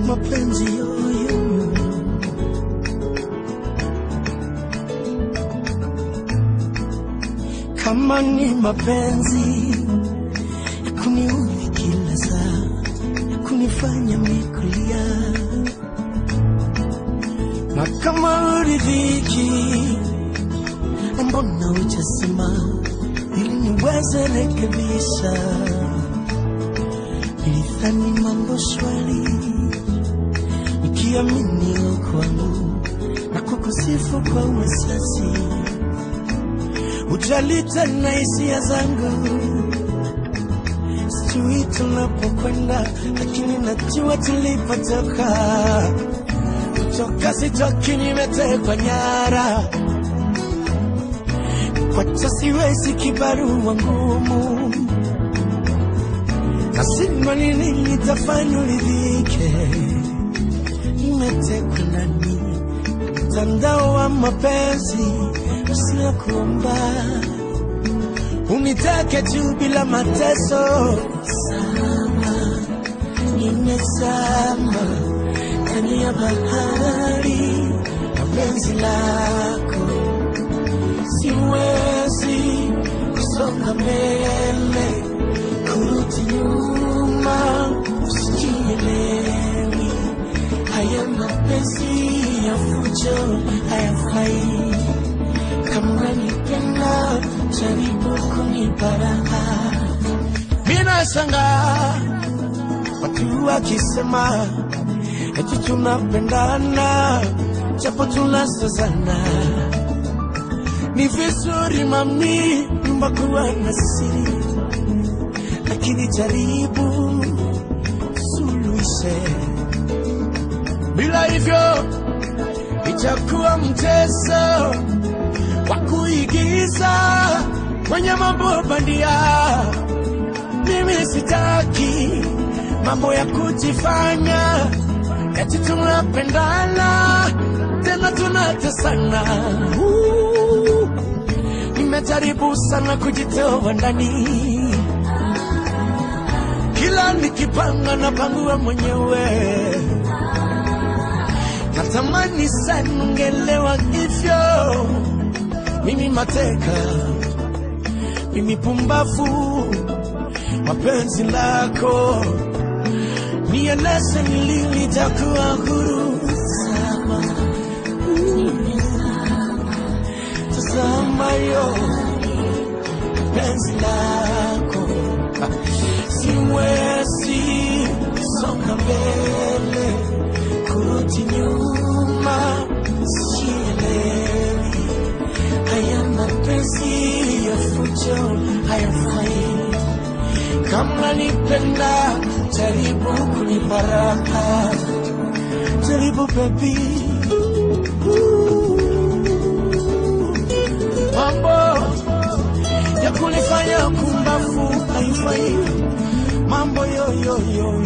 mapenzi yoyo. Kama ni mapenzi ya kuniudhi kila saa, ya kunifanya mikulia, na kama uridhiki, mbona hujasema ili niweze rekebisha? Nilidhani mambo shwari, nikiamini kwangu na kukusifu kwa uwasasi. Ujali tena hisia zangu, sijui tunapokwenda, lakini najua tulipotoka. Kutoka sitoki, nimetekwa nyara, kwacha siwezi, kibarua ngumu, na sina nini nitafanya uridhike. Nimetekwa ndani mtandao wa mapenzi, sina kuomba unitake tu bila mateso. Sama, nimezama ndani ya bahari na penzi lako, siwezi kusonga mbele, kurudi nyuma, usijielewi. Haya mapenzi ya fujo hayafai. Kama nipenda, jaribu kuniparaha. Mina shanga watu wakisema eti tunapendana, japo tunasazana. Ni vizuri mami, nyumba kuwa na siri, lakini jaribu suluhishe. Bila hivyo itakuwa mchezo wa kuigiza kwenye mambo bandia. Mimi sitaki mambo ya kujifanya eti tunapendana tena tunatesana. Nimejaribu sana kujitoa ndani, kila nikipanga na pangua mwenyewe. Natamani sana ungelewa hivyo. Mimi mateka, mimi pumbafu, mapenzi lako nieleze ni lini nitakuwa huru. Sama, tazama yo penzi lako, siwezi songa mbele, kurudi nyuma, sielewi. Haya mapenzi ya fujo hayafai. Kama nipenda, jaribu kunibaraka, jaribu baby. Mambo ya kunifanya kumbafu haifai. Mambo yo yo yo